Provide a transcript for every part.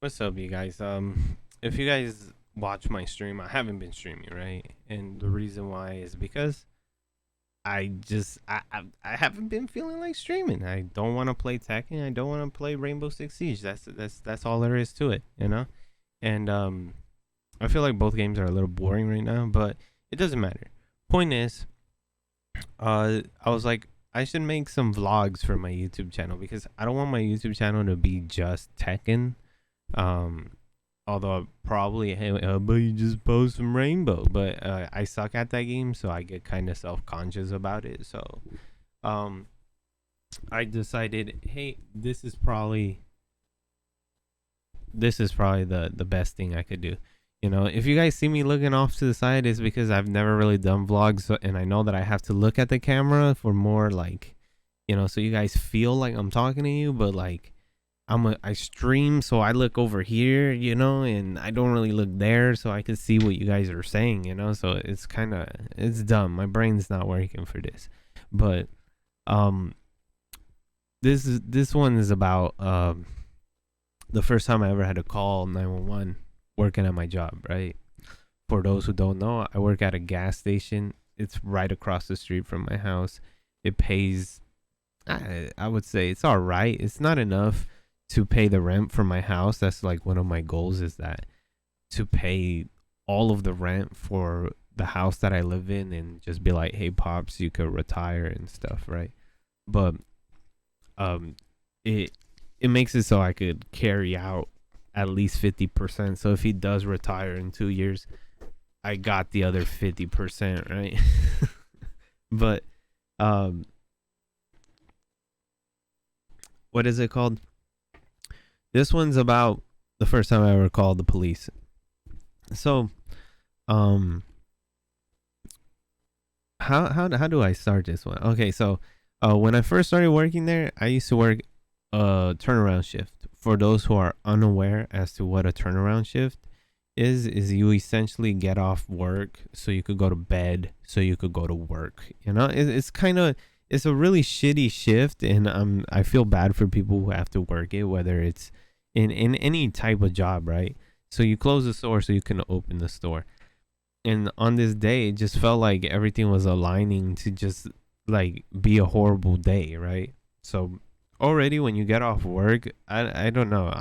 What's up, you guys? If you guys watch my stream, I haven't been streaming, right? And the reason why is because I haven't been feeling like streaming. I don't want to play Tekken. I don't want to play Rainbow Six Siege. That's all there is to it, you know. And I feel like both games are a little boring right now, but it doesn't matter. Point is, I was like, I should make some vlogs for my YouTube channel because I don't want my YouTube channel to be just Tekken. Um, Although probably, hey, but you just post some Rainbow. But I suck at that game, so I get kind of self conscious about it. So, um, I decided, hey, this is probably the best thing I could do. You know, if you guys see me looking off to the side, it's because I've never really done vlogs, and I know that I have to look at the camera for more like, so you guys feel like I'm talking to you, but like I stream, so I look over here, and I don't really look there, so I can see what you guys are saying, So it's dumb. My brain's not working for this, but um, this one is about the first time I ever had to call 911 working at my job. Right. For those who don't know, I work at a gas station. It's right across the street from my house. It pays. I would say it's all right. It's not enough to pay the rent for my house. That's like one of my goals, is that to pay all of the rent for the house that I live in and just be like, hey pops, you could retire and stuff, right? But um it it makes it so I could carry out at least 50%. So if he does retire in 2 years, I got the other 50%, right? But um what is it called? This one's about the first time I ever called the police. So, um, how do I start this one? Okay, so when I first started working there, I used to work a turnaround shift. For those who are unaware as to what a turnaround shift is you essentially get off work so you could go to bed, so you could go to work. It's kind of, it's a really shitty shift, and I feel bad for people who have to work it, whether it's in any type of job, right? So you close the store so you can open the store. And on this day, it just felt like everything was aligning to just like be a horrible day, right? So already when you get off work, I don't know.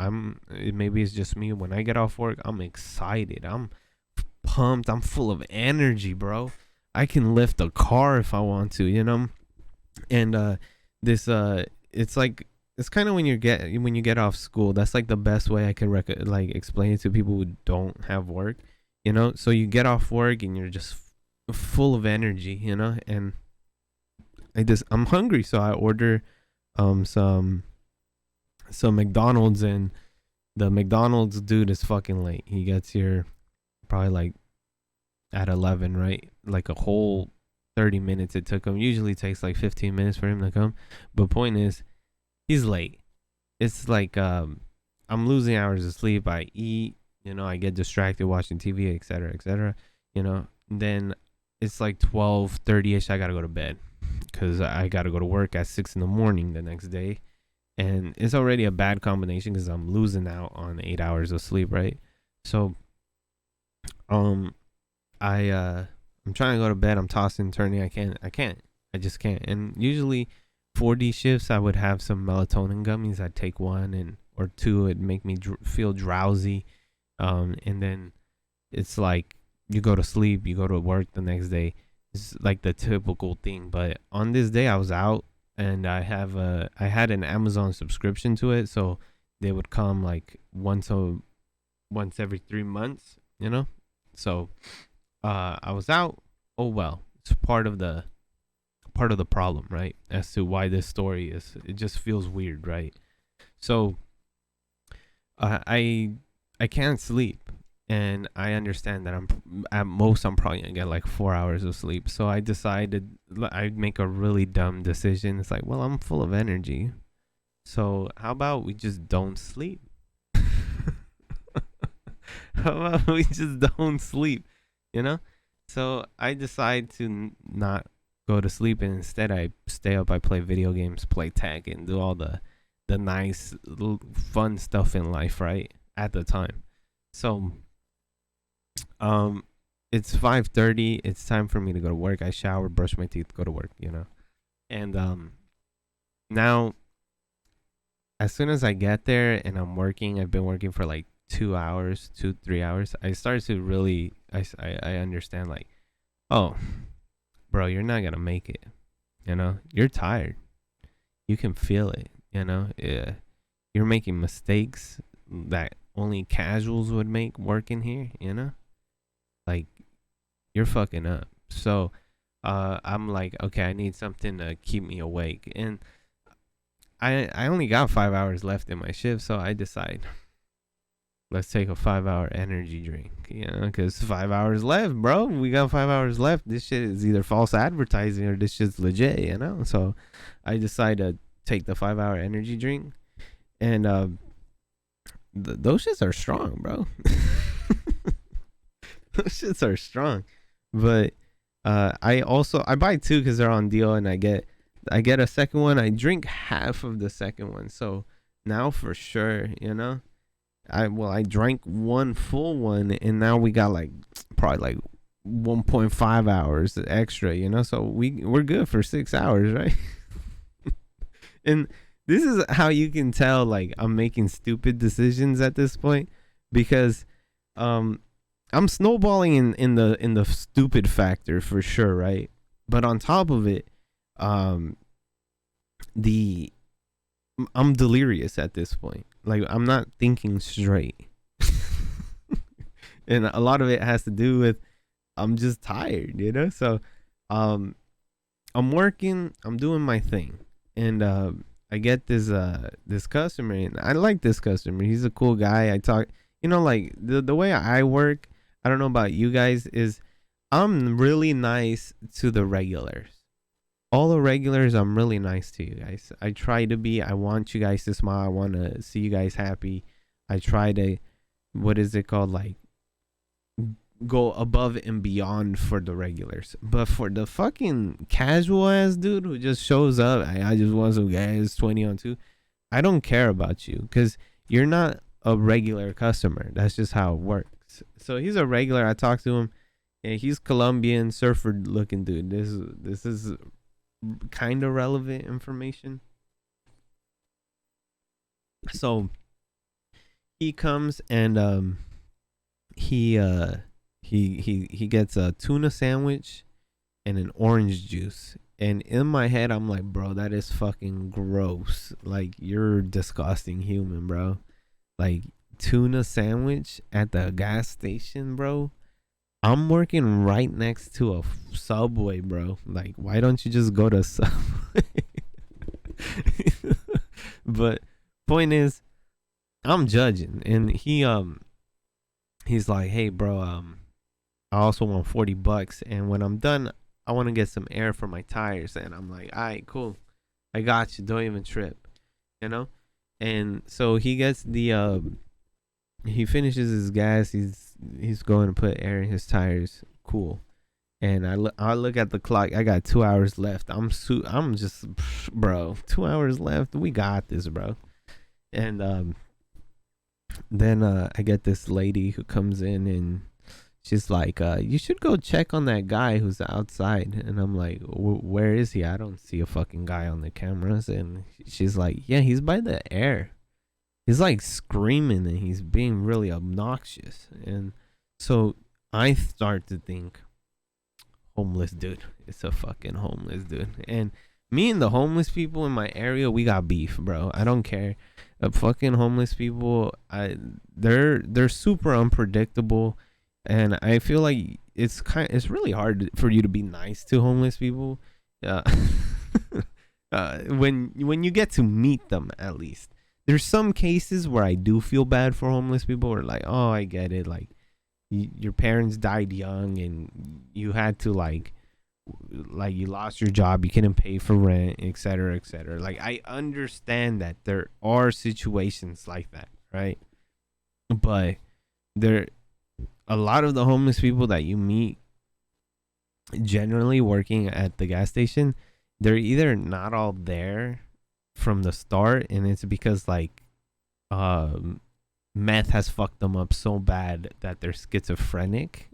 Maybe it's just me. When I get off work, I'm excited. I'm pumped. I'm full of energy, bro. I can lift a car if I want to. And this it's like, it's kind of when you get off school. That's like the best way I can like explain it to people who don't have work. So you get off work and you're just full of energy. And I'm hungry, so I order some McDonald's, and the McDonald's dude is fucking late. He gets here probably like at 11, right? Like a whole 30 minutes it took him. Usually takes like 15 minutes for him to come. But point is, he's late. It's like I'm losing hours of sleep. I eat, I get distracted watching TV, etc., etc. Then it's like 12:30 ish. I gotta go to bed because I gotta go to work at 6 in the morning the next day, and it's already a bad combination because I'm losing out on 8 hours of sleep, right? So, I'm trying to go to bed. I'm tossing and turning. I just can't. And usually for these shifts, I would have some melatonin gummies. I'd take one or two. It'd make me feel drowsy. And then it's like you go to sleep, you go to work the next day. It's like the typical thing. But on this day, I was out, and I had an Amazon subscription to it, so they would come like once every 3 months. So I was out. Oh well, it's part of the problem, right? As to why this story it just feels weird, right? So I can't sleep, and I understand that at most I'm probably gonna get like 4 hours of sleep. So I decided I'd make a really dumb decision. It's like, well, I'm full of energy, so how about we just don't sleep? How about we just don't sleep? You know? So I decide to not go to sleep, and instead I stay up. I play video games, play tag, and do all the nice fun stuff in life, right? at the time. So um it's 5:30. It's time for me to go to work. I shower, brush my teeth, go to work, And now as soon as I get there and I'm working, I've been working for like 2 hours, 2 3 hours. I start to really, I understand like, oh, bro, you're not gonna make it. You're tired. You can feel it. Yeah, you're making mistakes that only casuals would make working here. Like you're fucking up. So, I'm like, okay, I need something to keep me awake, and I only got 5 hours left in my shift, so I decide let's take a 5 hour energy drink, because 5 hours left, bro. We got 5 hours left. This shit is either false advertising or this shit's legit, So I decide to take the 5 hour energy drink, and those shits are strong, bro. Those shits are strong, but I buy two because they're on deal, and I get a second one. I drink half of the second one, so now for sure, I drank one full one, and now we got like probably like 1.5 hours extra, so we're good for 6 hours, right? And this is how you can tell like I'm making stupid decisions at this point, because I'm snowballing in the stupid factor for sure, right? But on top of it, the I'm delirious at this point. Like I'm not thinking straight. And a lot of it has to do with I'm just tired, So I'm working, I'm doing my thing. And I get this customer, and I like this customer. He's a cool guy. I talk, like the way I work, I don't know about you guys, is I'm really nice to the regulars. All the regulars, I'm really nice to you guys. I try to be. I want you guys to smile. I want to see you guys happy. I try to, what is it called? Like, go above and beyond for the regulars. But for the fucking casual ass dude who just shows up, I just want some guys 20 on 2. I don't care about you because you're not a regular customer. That's just how it works. So he's a regular. I talked to him, and he's Colombian, surfer looking dude. This is kind of relevant information. So he comes, and he gets a tuna sandwich and an orange juice. And in my head, I'm like, bro, that is fucking gross. Like, you're disgusting human, bro. Like, tuna sandwich at the gas station, bro. I'm working right next to a Subway, bro. Like, why don't you just go to Subway? But point is, I'm judging, and he's like, hey, bro, I also want $40, and when I'm done, I want to get some air for my tires. And I'm like, all right, cool, I got you. Don't even trip, And so he gets he finishes his gas. He's going to put air in his tires. Cool. And I look at the clock. I got 2 hours left. I'm just, bro, 2 hours left. We got this, bro. And then I get this lady who comes in, and she's like, you should go check on that guy who's outside. And I'm like, where is he? I don't see a fucking guy on the cameras. And she's like, yeah, he's by the air. He's like screaming, and he's being really obnoxious. And so I start to think, homeless dude. It's a fucking homeless dude. And me and the homeless people in my area, we got beef, bro. I don't care. Fucking homeless people, they're super unpredictable, and I feel like it's really hard for you to be nice to homeless people. When you get to meet them, at least. There's some cases where I do feel bad for homeless people. Where like, oh, I get it. Like, your parents died young, and you had to like you lost your job, you couldn't pay for rent, etc., etc. Like, I understand that there are situations like that, right? But a lot of the homeless people that you meet, generally working at the gas station, they're either not all there from the start, and it's because like meth has fucked them up so bad that they're schizophrenic.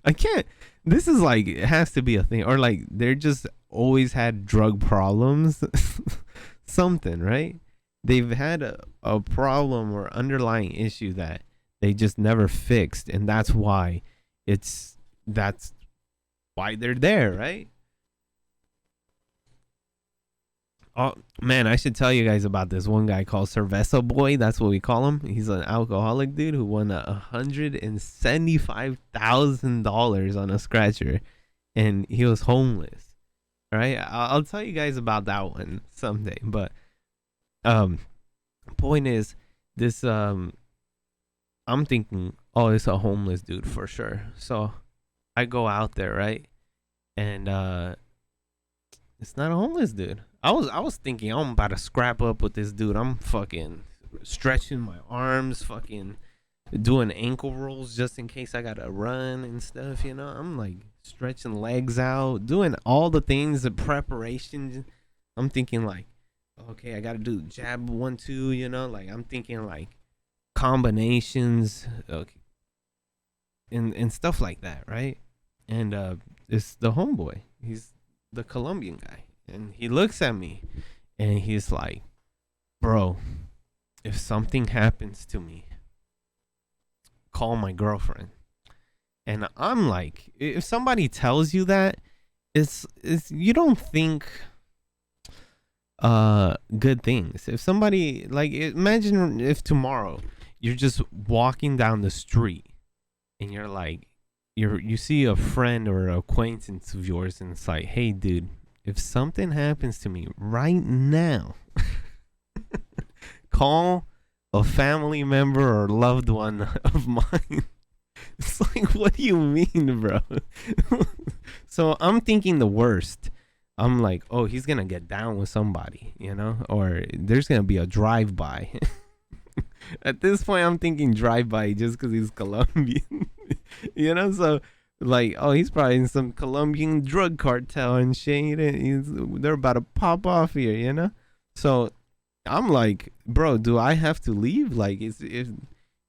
I can't. This is like, it has to be a thing, or like they're just always had drug problems. Something, right? They've had a problem or underlying issue that they just never fixed, and that's why they're there, right? Oh man, I should tell you guys about this one guy called Cerveza Boy. That's what we call him. He's an alcoholic dude who won $175,000 on a scratcher, and he was homeless. Right? I'll tell you guys about that one someday. But point is, this I'm thinking, oh, it's a homeless dude for sure. So I go out there, right, and it's not a homeless dude. I was thinking I'm about to scrap up with this dude. I'm fucking stretching my arms, fucking doing ankle rolls just in case I gotta run and stuff. I'm like stretching legs out, doing all the things, the preparation. I'm thinking like, okay, I gotta do jab 1-2. Like I'm thinking like combinations, okay, and stuff like that, right? And it's the homeboy. He's the Colombian guy. And he looks at me and he's like, bro, if something happens to me, call my girlfriend. And I'm like, if somebody tells you that, it's you don't think good things. If somebody, like, imagine if tomorrow you're just walking down the street and you're like, you see a friend or an acquaintance of yours and it's like, hey dude, if something happens to me right now, call a family member or loved one of mine. It's like, what do you mean, bro? So I'm thinking the worst. I'm like, oh, he's going to get down with somebody, or there's going to be a drive-by. At this point, I'm thinking drive-by just because he's Colombian, so like, oh, he's probably in some Colombian drug cartel and shit. They're about to pop off here, So I'm like, bro, do I have to leave? Like, is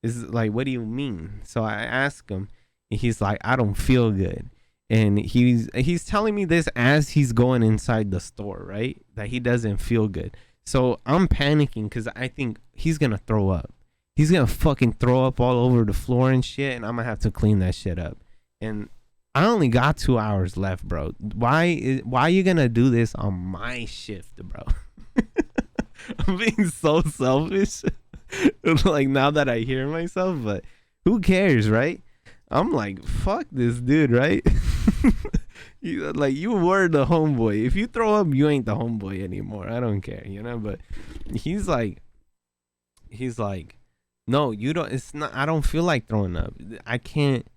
like, what do you mean? So I ask him, and he's like, I don't feel good. And he's telling me this as he's going inside the store, right? That he doesn't feel good. So I'm panicking because I think he's going to throw up. He's going to fucking throw up all over the floor and shit, and I'm going to have to clean that shit up. And I only got 2 hours left, bro. Why are you going to do this on my shift, bro? I'm being so selfish. Like, now that I hear myself, but who cares, right? I'm like, fuck this dude, right? You were the homeboy. If you throw up, you ain't the homeboy anymore. I don't care, But he's like, no, you don't. It's not. I don't feel like throwing up. I can't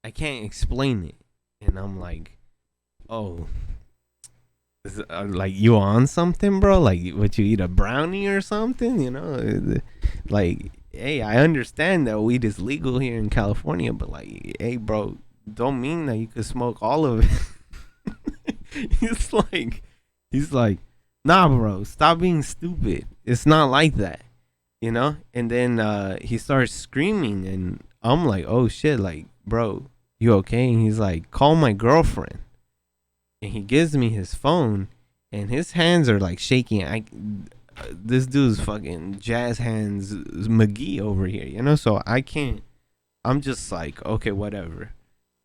explain it. And I'm like, oh, like, you on something, bro? Like, what, you eat a brownie or something? Like, hey, I understand that weed is legal here in California, but like, hey, bro, don't mean that you could smoke all of it. he's like, nah, bro, stop being stupid. It's not like that, And then he starts screaming, and I'm like, oh shit, like, bro, you okay? And he's like, call my girlfriend. And he gives me his phone, and his hands are like shaking. This dude's fucking jazz hands McGee over here, So I can't. I'm just like, okay, whatever,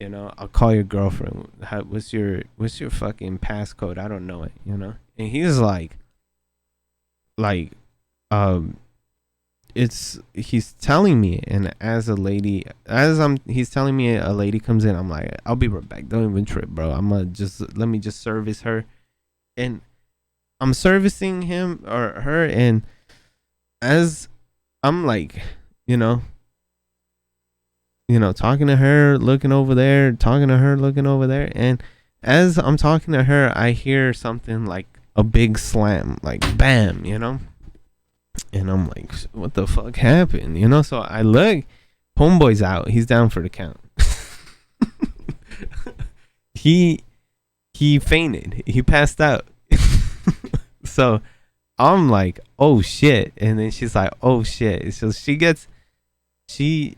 I'll call your girlfriend. What's your fucking passcode? I don't know it, And he's like, he's telling me, and he's telling me a lady comes in, I'm like, I'll be right back. Don't even trip, bro. Let me just service her. And I'm servicing him or her, and as I'm like, talking to her, looking over there, talking to her, looking over there, and as I'm talking to her, I hear something like a big slam, like bam, And I'm like, what the fuck happened? So I look, homeboy's out. He's down for the count. He fainted. He passed out. So I'm like, oh shit, and then she's like, oh shit. So she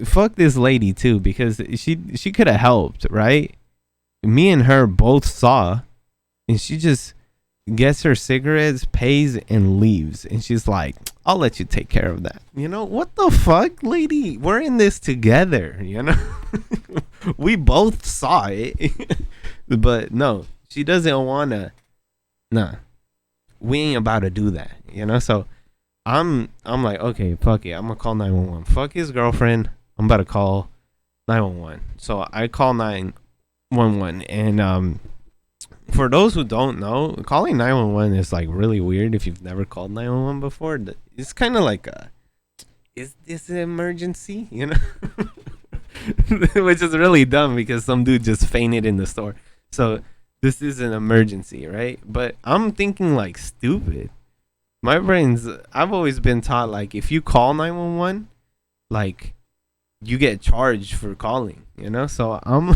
fuck this lady too, because she could have helped, right? Me and her both saw, and she just gets her cigarettes, pays, and leaves. And she's like, I'll let you take care of that. You know, what the fuck, lady? We're in this together, you know? We both saw it. But no, she doesn't want to. Nah, we ain't about to do that, you know? So I'm like, okay, fuck it. I'm going to call 911. Fuck his girlfriend. I'm about to call 911. So I call 911. And for those who don't know, calling 911 is like really weird if you've never called 911 before. It's kind of like is this an emergency? You know? Which is really dumb because some dude just fainted in the store. So this is an emergency, right? But I'm thinking like stupid. My brain's, I've always been taught like if you call 911, like you get charged for calling, you know? So I'm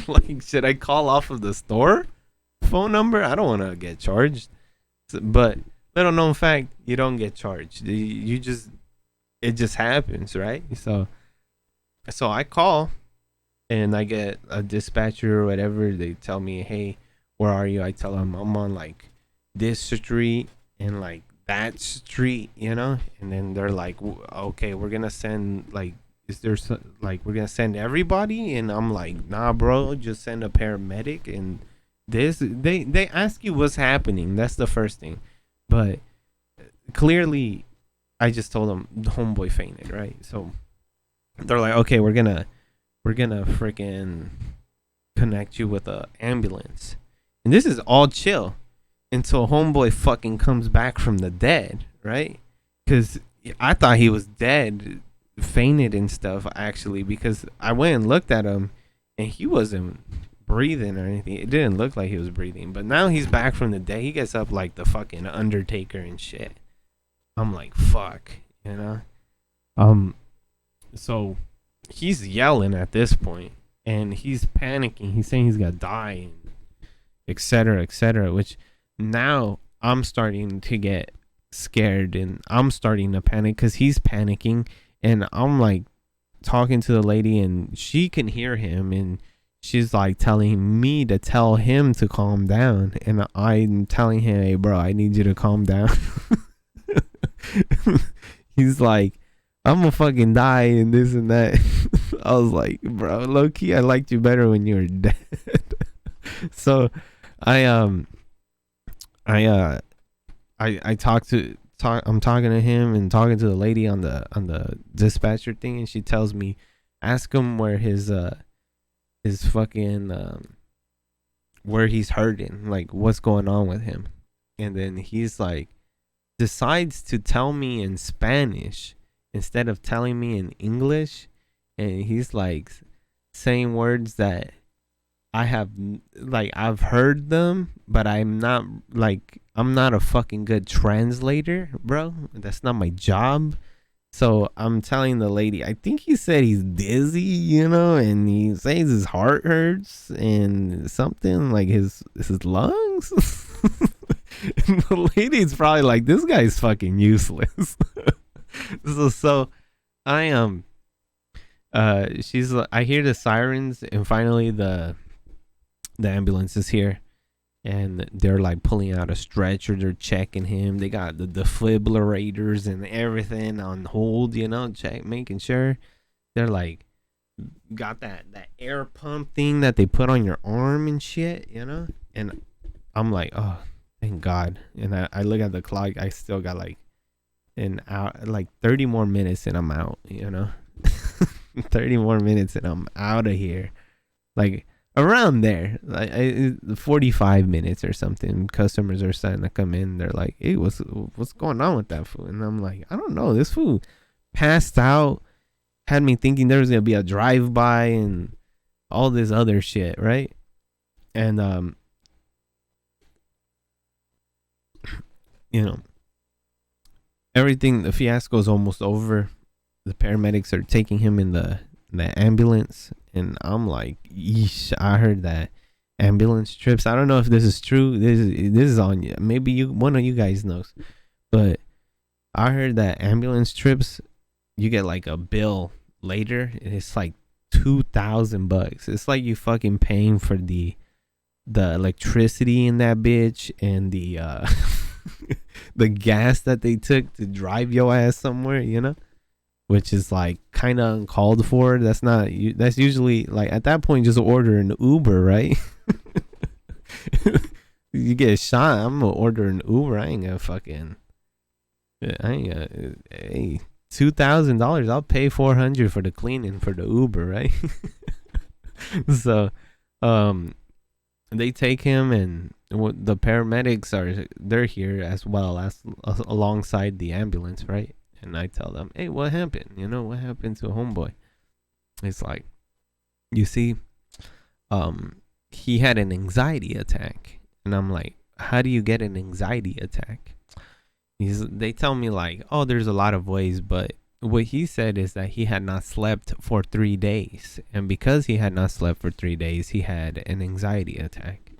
like, should I call off of the store phone number? I don't want to get charged. But little known fact, you don't get charged. You just, it just happens, right? So I call and I get a dispatcher or whatever. They tell me, hey, where are you? I tell them I'm on like this street and like that street, you know? And then they're like, okay, we're gonna send like, is there like we're gonna send everybody? And I'm like, nah, bro, just send a paramedic. And this, they ask you what's happening. That's the first thing. But clearly I just told them the homeboy fainted, right? So they're like, okay, we're gonna freaking connect you with a ambulance. And this is all chill until homeboy fucking comes back from the dead, right? Because I thought he was dead, fainted and stuff, actually, because I went and looked at him and he wasn't breathing or anything. It didn't look like he was breathing. But now he's back from the dead. He gets up like the fucking Undertaker and shit. I'm like, fuck, you know? So he's yelling at this point and he's panicking. He's saying he's gonna die, and etc., which now I'm starting to get scared and I'm starting to panic because he's panicking. And I'm like talking to the lady and she can hear him and she's like telling me to tell him to calm down. And I'm telling him, hey, bro, I need you to calm down. He's like, I'm gonna fucking die and this and that. I was like, bro, low key, I liked you better when you were dead. So I'm talking to him and talking to the lady on the dispatcher thing, and she tells me, ask him where his fucking where he's hurting, like what's going on with him. And then he's like, decides to tell me in Spanish instead of telling me in English. And he's like saying words that I've heard them, but I'm not a fucking good translator, bro. That's not my job. So I'm telling the lady, I think he said he's dizzy, you know, and he says his heart hurts and something like his lungs. And the lady's probably like, this guy's fucking useless. So I she's like, I hear the sirens and finally the ambulance is here and they're like pulling out a stretcher. They're checking him. They got the defibrillators and everything on hold, you know, making sure. They're like got that air pump thing that they put on your arm and shit, you know. And I'm like, oh, thank God. And I look at the clock. I still got like an hour, like 30 more minutes and I'm out, you know. 30 more minutes and I'm out of here. Like around there, like 45 minutes or something. Customers are starting to come in. They're like, hey, what's going on with that food? And I'm like, I don't know. This food passed out, had me thinking there was gonna be a drive-by and all this other shit, right? And you know, everything, the fiasco is almost over. The paramedics are taking him in the ambulance, and I'm like, yeesh, I heard that. ambulance trips. I don't know if this is true. This is on you. Maybe one of you guys knows, but I heard that ambulance trips, you get like a bill later. And it's like $2,000. It's like you fucking paying for the electricity in that bitch and the the gas that they took to drive your ass somewhere, which is like kind of uncalled for. That's not you. That's usually like at that point just order an Uber, right? You get shot, I'm gonna order an Uber. I ain't gonna fucking. I ain't gonna. Hey, $2,000. I'll pay $400 for the cleaning for the Uber, right? So, they take him, and the paramedics they're here as well as alongside the ambulance, right? And I tell them, hey, what happened? What happened to Homeboy? It's like, you see, he had an anxiety attack. And I'm like, how do you get an anxiety attack? They tell me like, oh, there's a lot of ways, but what he said is that he had not slept for 3 days. And because he had not slept for 3 days, he had an anxiety attack.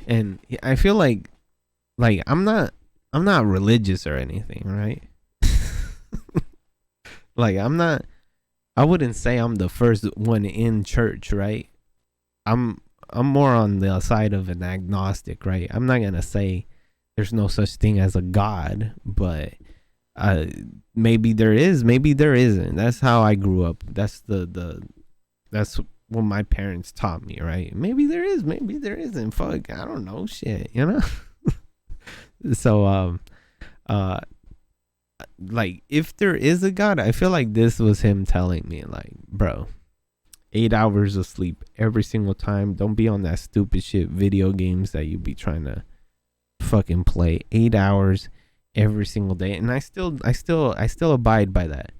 And I feel like I'm not religious or anything, right? Like I wouldn't say I'm the first one in church, right? I'm more on the side of an agnostic, right? I'm not gonna say there's no such thing as a God, but maybe there is, maybe there isn't. That's how I grew up. That's that's what my parents taught me, right? Maybe there is, maybe there isn't. Fuck, I don't know, shit, So like if there is a God, I feel like this was him telling me like, bro, 8 hours of sleep every single time. Don't be on that stupid shit video games that you be trying to fucking play. 8 hours every single day. And I still abide by that.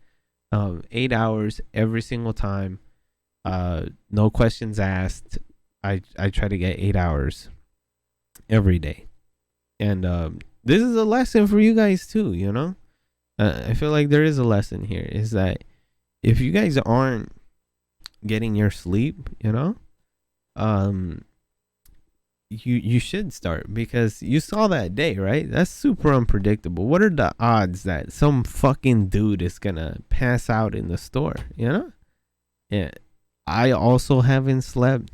8 hours every single time. No questions asked. I try to get 8 hours every day. And this is a lesson for you guys too, I feel like there is a lesson here, is that if you guys aren't getting your sleep, you should start, because you saw that day, right? That's super unpredictable. What are the odds that some fucking dude is gonna pass out in the store, Yeah, I also haven't slept.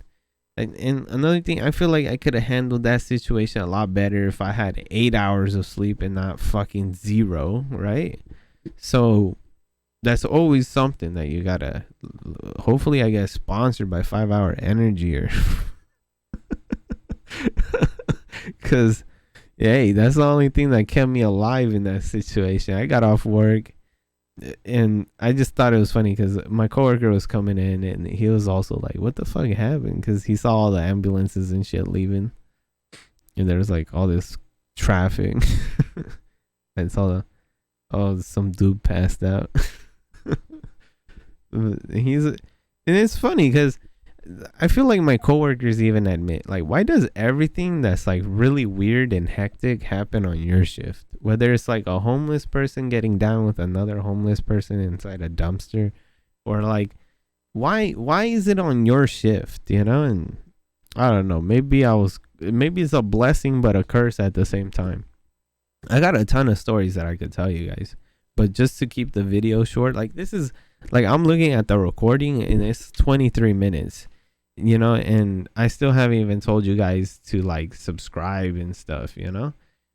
And another thing, I feel like I could have handled that situation a lot better if I had 8 hours of sleep and not fucking 0, right? So that's always something that you gotta. Hopefully, I get sponsored by 5 Hour Energy, or because, hey, that's the only thing that kept me alive in that situation. I got off work, and I just thought it was funny because my coworker was coming in, and he was also like, "What the fuck happened?" Because he saw all the ambulances and shit leaving, and there was like all this traffic, and saw some dude passed out. And it's funny because I feel like my coworkers even admit, like, why does everything that's like really weird and hectic happen on your shift? Whether it's like a homeless person getting down with another homeless person inside a dumpster, or like, why is it on your shift? And I don't know. Maybe it's a blessing but a curse at the same time. I got a ton of stories that I could tell you guys, but just to keep the video short, like this is like, I'm looking at the recording and it's 23 minutes. And I still haven't even told you guys to like subscribe and stuff,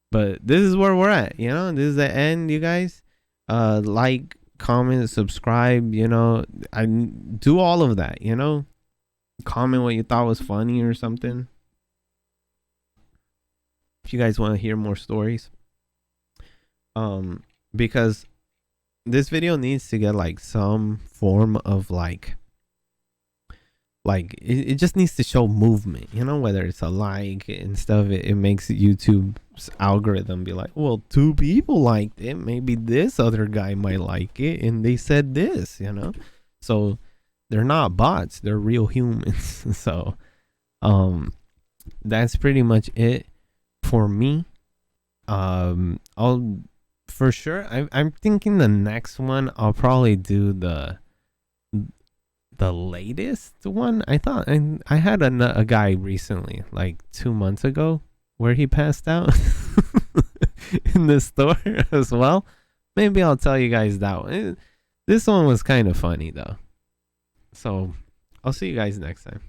but this is where we're at, this is the end, you guys. Like, comment, subscribe, I do all of that, comment what you thought was funny or something. If you guys want to hear more stories, because this video needs to get like some form of like it just needs to show movement, whether it's a like and stuff. It makes YouTube's algorithm be like, well, 2 people liked it, maybe this other guy might like it, and they said this, so they're not bots, they're real humans. So that's pretty much it for me. I'll for sure, I'm thinking the next one I'll probably do the latest one, I thought, and I had a guy recently, like 2 months ago, where he passed out in the store as well. Maybe I'll tell you guys that one. This one was kind of funny though. So I'll see you guys next time.